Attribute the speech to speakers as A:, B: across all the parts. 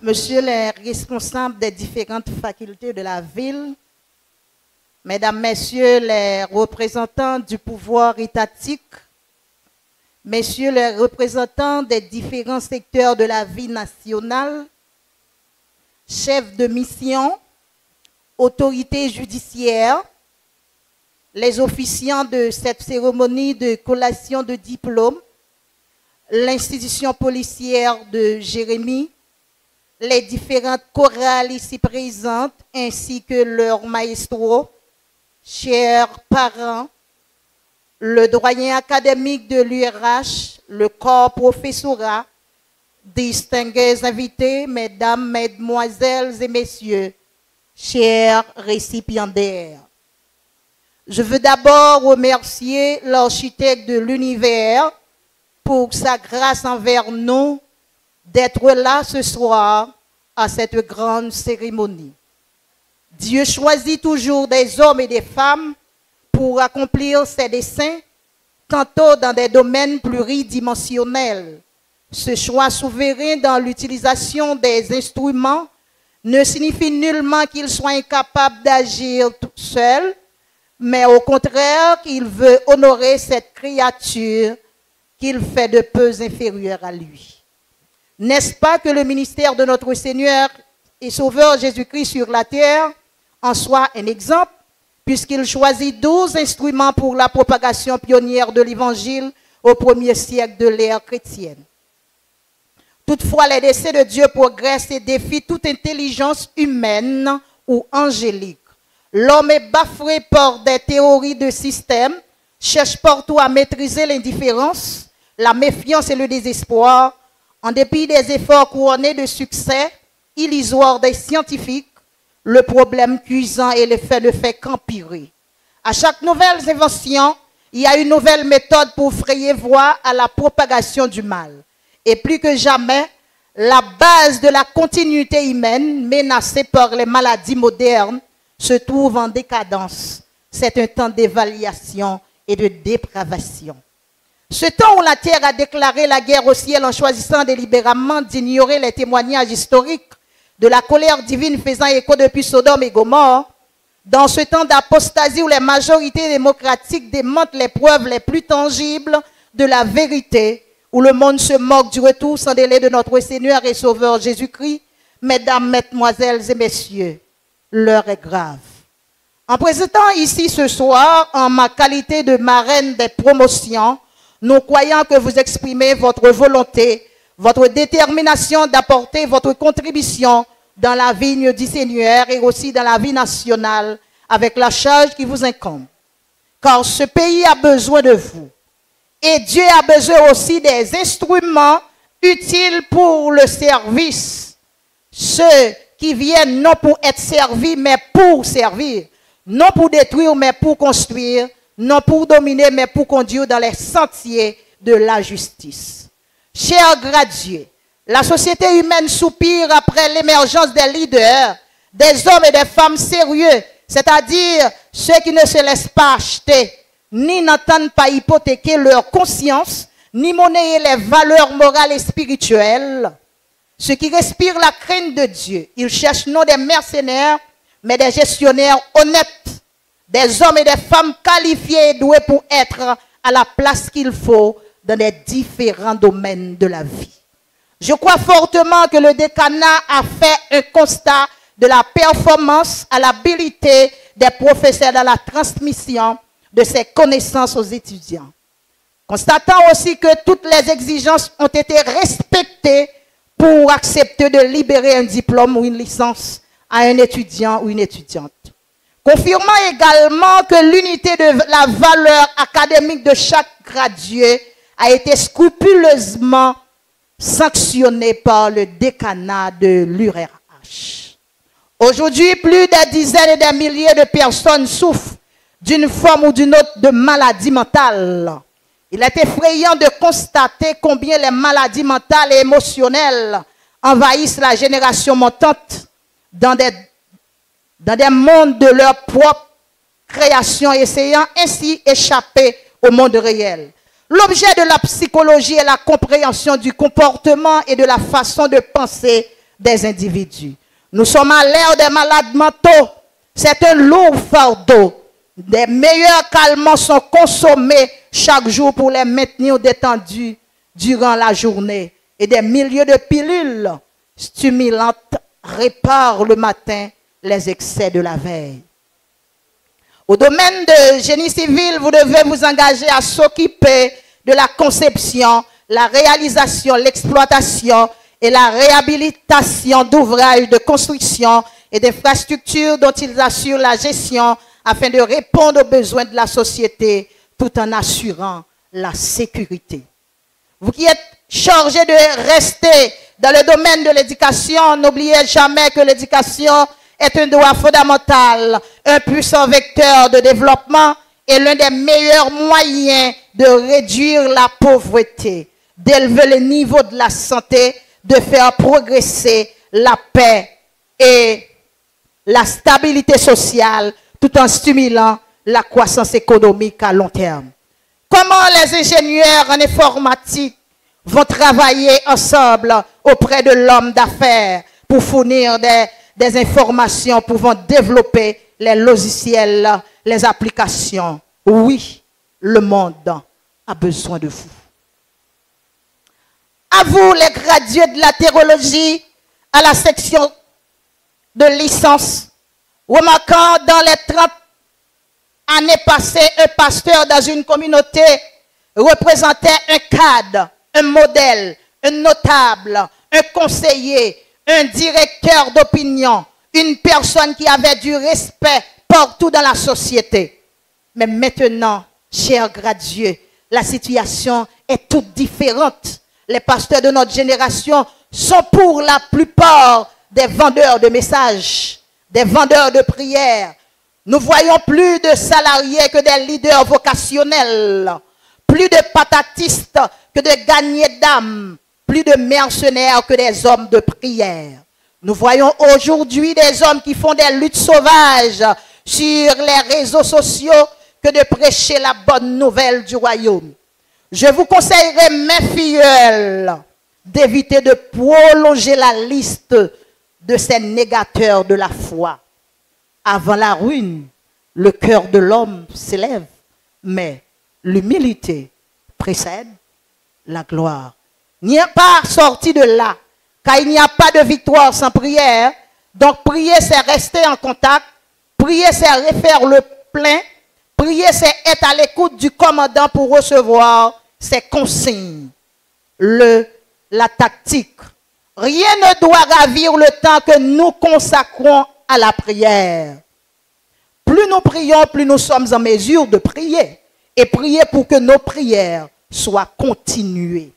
A: Monsieur les responsables des différentes facultés de la ville, Mesdames, Messieurs les représentants du pouvoir étatique, Messieurs les représentants des différents secteurs de la vie nationale, chefs de mission, autorités judiciaires, les officiants de cette cérémonie de collation de diplôme, l'institution policière de Jérémie, les différentes chorales ici présentes, ainsi que leurs maestros, chers parents, le doyen académique de l'URH, le corps professorat, distingués invités, mesdames, mesdemoiselles et messieurs, chers récipiendaires. Je veux d'abord remercier l'architecte de l'univers pour sa grâce envers nous d'être là ce soir à cette grande cérémonie. Dieu choisit toujours des hommes et des femmes pour accomplir ses desseins, tantôt dans des domaines pluridimensionnels. Ce choix souverain dans l'utilisation des instruments ne signifie nullement qu'il soit incapable d'agir tout seul, mais au contraire qu'il veut honorer cette créature qu'il fait de peu inférieure à lui. N'est-ce pas que le ministère de notre Seigneur et Sauveur Jésus-Christ sur la terre en soit un exemple, puisqu'il choisit 12 instruments pour la propagation pionnière de l'Évangile au premier siècle de l'ère chrétienne. Toutefois, les desseins de Dieu progressent et défient toute intelligence humaine ou angélique. L'homme est bafoué par des théories de système, cherche partout à maîtriser l'indifférence, la méfiance et le désespoir, en dépit des efforts couronnés de succès illusoires des scientifiques. Le problème cuisant et le fait ne fait qu'empirer. À chaque nouvelle invention, il y a une nouvelle méthode pour frayer voie à la propagation du mal. Et plus que jamais, la base de la continuité humaine, menacée par les maladies modernes, se trouve en décadence. C'est un temps d'évaluation et de dépravation. Ce temps où la terre a déclaré la guerre au ciel en choisissant délibérément d'ignorer les témoignages historiques de la colère divine faisant écho depuis Sodome et Gomorrhe, dans ce temps d'apostasie où les majorités démocratiques démentent les preuves les plus tangibles de la vérité, où le monde se moque du retour sans délai de notre Seigneur et Sauveur Jésus-Christ, mesdames, mesdemoiselles et messieurs, l'heure est grave. En présentant ici ce soir, en ma qualité de marraine des promotions, nous croyons que vous exprimez votre volonté, votre détermination d'apporter votre contribution dans la vigne du Seigneur et aussi dans la vie nationale avec la charge qui vous incombe. Car ce pays a besoin de vous. Et Dieu a besoin aussi des instruments utiles pour le service. Ceux qui viennent non pour être servis, mais pour servir. Non pour détruire, mais pour construire. Non pour dominer, mais pour conduire dans les sentiers de la justice. Chers gradieux, la société humaine soupire après l'émergence des leaders, des hommes et des femmes sérieux, c'est-à-dire ceux qui ne se laissent pas acheter, ni n'entendent pas hypothéquer leur conscience, ni monnayer les valeurs morales et spirituelles. Ceux qui respirent la crainte de Dieu, ils cherchent non des mercenaires, mais des gestionnaires honnêtes, des hommes et des femmes qualifiés et doués pour être à la place qu'il faut dans les différents domaines de la vie. Je crois fortement que le décanat a fait un constat de la performance à l'habilité des professeurs dans la transmission de ses connaissances aux étudiants. Constatant aussi que toutes les exigences ont été respectées pour accepter de libérer un diplôme ou une licence à un étudiant ou une étudiante. Confirmant également que l'unité de la valeur académique de chaque gradué a été scrupuleusement sanctionnée par le décanat de l'URH. Aujourd'hui, plus des dizaines et des milliers de personnes souffrent d'une forme ou d'une autre de maladie mentale. Il est effrayant de constater combien les maladies mentales et émotionnelles envahissent la génération montante dans des mondes de leur propre création, essayant ainsi d'échapper au monde réel. L'objet de la psychologie est la compréhension du comportement et de la façon de penser des individus. Nous sommes à l'ère des malades mentaux. C'est un lourd fardeau. Des meilleurs calmants sont consommés chaque jour pour les maintenir détendus durant la journée. Et des milliers de pilules stimulantes réparent le matin les excès de la veille. Au domaine de génie civil, vous devez vous engager à s'occuper de la conception, la réalisation, l'exploitation et la réhabilitation d'ouvrages de construction et d'infrastructures dont ils assurent la gestion afin de répondre aux besoins de la société tout en assurant la sécurité. Vous qui êtes chargés de rester dans le domaine de l'éducation, n'oubliez jamais que l'éducation est un droit fondamental, un puissant vecteur de développement et l'un des meilleurs moyens de réduire la pauvreté, d'élever le niveau de la santé, de faire progresser la paix et la stabilité sociale tout en stimulant la croissance économique à long terme. Comment les ingénieurs en informatique vont travailler ensemble auprès de l'homme d'affaires pour fournir des informations pouvant développer les logiciels, les applications? Oui, le monde a besoin de vous. À vous, les gradués de la théologie, à la section de licence, remarquant dans les 30 années passées, un pasteur dans une communauté représentait un cadre, un modèle, un notable, un conseiller, un directeur d'opinion, une personne qui avait du respect partout dans la société. Mais maintenant, chers gradués, la situation est toute différente. Les pasteurs de notre génération sont pour la plupart des vendeurs de messages, des vendeurs de prières. Nous voyons plus de salariés que des leaders vocationnels, plus de patatistes que de gagnants d'âme, plus de mercenaires que des hommes de prière. Nous voyons aujourd'hui des hommes qui font des luttes sauvages sur les réseaux sociaux que de prêcher la bonne nouvelle du royaume. Je vous conseillerais, mes filleuls, d'éviter de prolonger la liste de ces négateurs de la foi. Avant la ruine, le cœur de l'homme s'élève, mais l'humilité précède la gloire. N'y a pas sorti de là, car il n'y a pas de victoire sans prière. Donc prier, c'est rester en contact. Prier, c'est refaire le plein. Prier, c'est être à l'écoute du commandant pour recevoir ses consignes. La tactique. Rien ne doit ravir le temps que nous consacrons à la prière. Plus nous prions, plus nous sommes en mesure de prier. Et prier pour que nos prières soient continuées.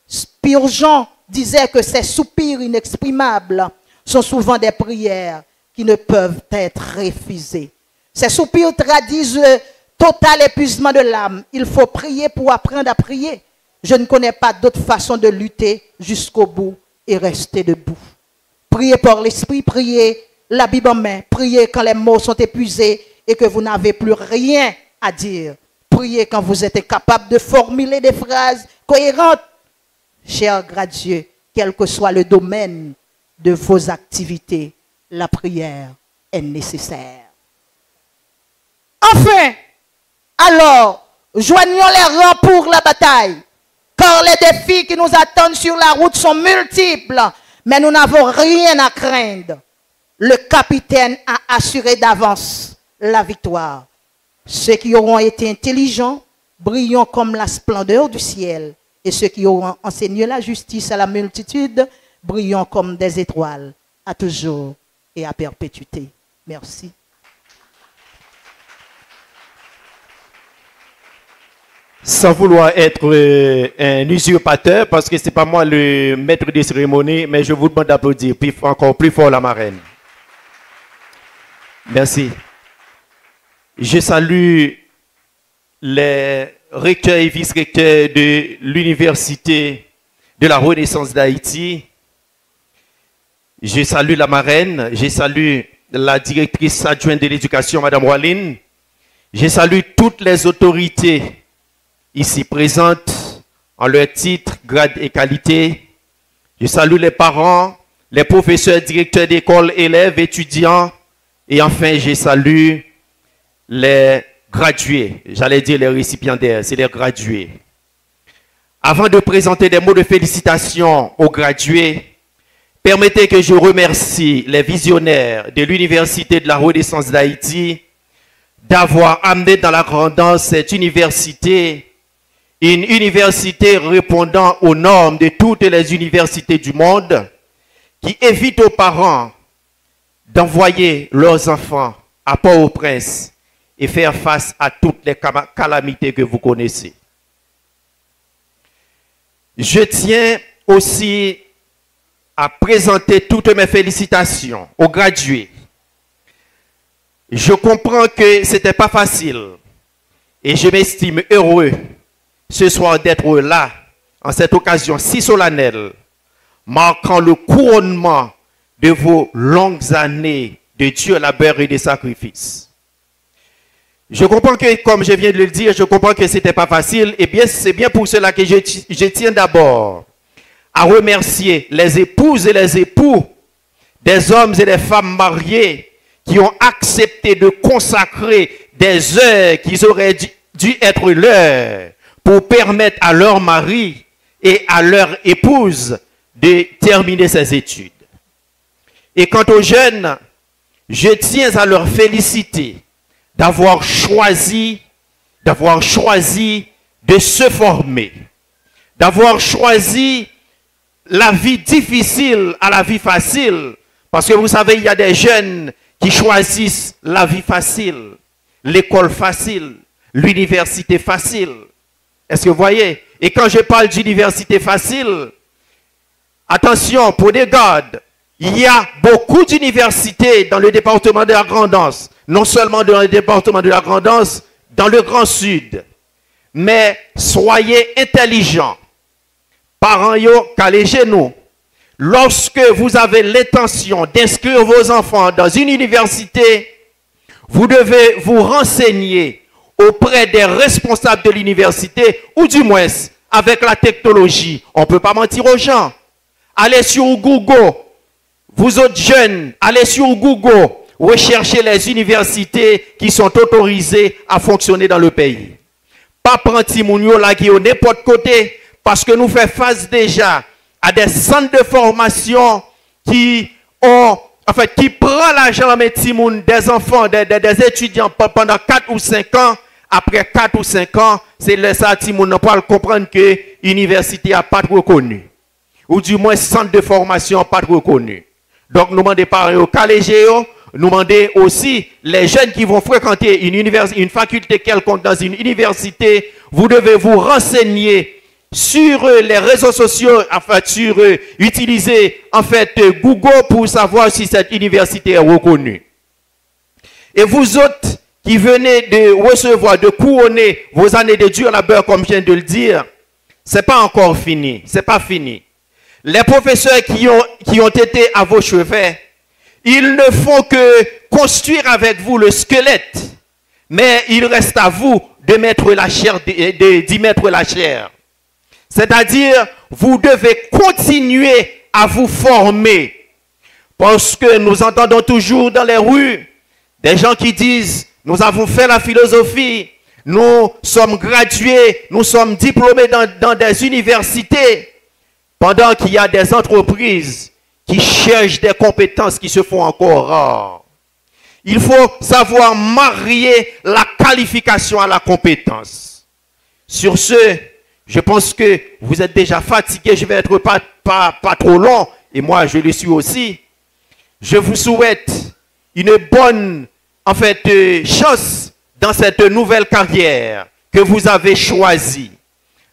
A: Spurgeon disait que ces soupirs inexprimables sont souvent des prières qui ne peuvent être refusées. Ces soupirs traduisent le total épuisement de l'âme. Il faut prier pour apprendre à prier. Je ne connais pas d'autre façon de lutter jusqu'au bout et rester debout. Priez par l'esprit, priez la Bible en main, priez quand les mots sont épuisés et que vous n'avez plus rien à dire. Priez quand vous êtes incapable de formuler des phrases cohérentes. Chers gradués, quel que soit le domaine de vos activités, la prière est nécessaire. Enfin, alors, joignons les rangs pour la bataille, car les défis qui nous attendent sur la route sont multiples, mais nous n'avons rien à craindre. Le capitaine a assuré d'avance la victoire. Ceux qui auront été intelligents brillons comme la splendeur du ciel, et ceux qui auront enseigné la justice à la multitude brillons comme des étoiles, à toujours et à perpétuité. Merci.
B: Sans vouloir être un usurpateur, parce que ce n'est pas moi le maître des cérémonies, mais je vous demande d'applaudir encore plus fort la marraine. Merci. Je salue les recteurs et vice-recteurs de l'Université de la Renaissance d'Haïti. Je salue la marraine, je salue la directrice adjointe de l'éducation, Madame Waline. Je salue toutes les autorités ici présentes en leur titre, grade et qualité. Je salue les parents, les professeurs, directeurs d'école, élèves, étudiants, et enfin, je salue les gradués. J'allais dire les récipiendaires, c'est les gradués. Avant de présenter des mots de félicitations aux gradués, permettez que je remercie les visionnaires de l'Université de la Renaissance d'Haïti d'avoir amené dans la grandeur cette université, une université répondant aux normes de toutes les universités du monde, qui évite aux parents d'envoyer leurs enfants à Port-au-Prince et faire face à toutes les calamités que vous connaissez. Je tiens aussi à présenter toutes mes félicitations aux gradués. Je comprends que ce n'était pas facile et je m'estime heureux ce soir d'être là en cette occasion si solennelle, marquant le couronnement de vos longues années de Dieu, labeur et de sacrifice. Je comprends que, comme je viens de le dire, je comprends que ce n'était pas facile. Et bien, c'est bien pour cela que je tiens d'abord à remercier les épouses et les époux des hommes et des femmes mariés qui ont accepté de consacrer des heures qui auraient dû être leurs pour permettre à leur mari et à leur épouse de terminer ses études. Et quant aux jeunes, je tiens à leur féliciter d'avoir choisi de se former, d'avoir choisi la vie difficile à la vie facile, parce que vous savez, il y a des jeunes qui choisissent la vie facile, l'école facile, l'université facile. Est-ce que vous voyez? Et quand je parle d'université facile, attention, prenez garde. Il y a beaucoup d'universités dans le département de la Grand'Anse, non seulement dans le département de la Grand'Anse, dans le Grand Sud. Mais soyez intelligents. Parents, calez-nous. Lorsque vous avez l'intention d'inscrire vos enfants dans une université, vous devez vous renseigner auprès des responsables de l'université, ou du moins avec la technologie. On ne peut pas mentir aux gens. Allez sur Google. Vous autres jeunes, allez sur Google, recherchez les universités qui sont autorisées à fonctionner dans le pays. Pas prendre Timounio là qui est n'importe côté, parce que nous faisons face déjà à des centres de formation qui prennent l'argent des enfants, des étudiants pendant 4 ou 5 ans. Après 4 ou 5 ans, c'est le ça Timoun n'a pas comprendre que l'université n'a pas reconnue. Ou du moins centre de formation pas reconnu. Donc, nous demandons par aux collégiens, nous demandons aussi les jeunes qui vont fréquenter une faculté quelconque dans une université, vous devez vous renseigner sur les réseaux sociaux, utiliser en fait Google pour savoir si cette université est reconnue. Et vous autres qui venez de recevoir, de couronner vos années de dur labeur, comme je viens de le dire, ce n'est pas encore fini, ce n'est pas fini. Les professeurs qui ont été à vos chevets, ils ne font que construire avec vous le squelette, mais il reste à vous de mettre la chair, d'y mettre la chair. C'est-à-dire, vous devez continuer à vous former. Parce que nous entendons toujours dans les rues des gens qui disent, nous avons fait la philosophie, nous sommes gradués, nous sommes diplômés dans des universités. Pendant qu'il y a des entreprises qui cherchent des compétences qui se font encore rares. Il faut savoir marier la qualification à la compétence. Sur ce, je pense que vous êtes déjà fatigué, je vais être pas trop long, et moi je le suis aussi. Je vous souhaite une bonne chance dans cette nouvelle carrière que vous avez choisie.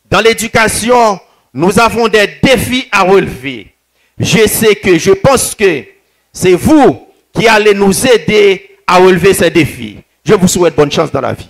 B: Dans l'éducation, nous avons des défis à relever. Je pense que c'est vous qui allez nous aider à relever ces défis. Je vous souhaite bonne chance dans la vie.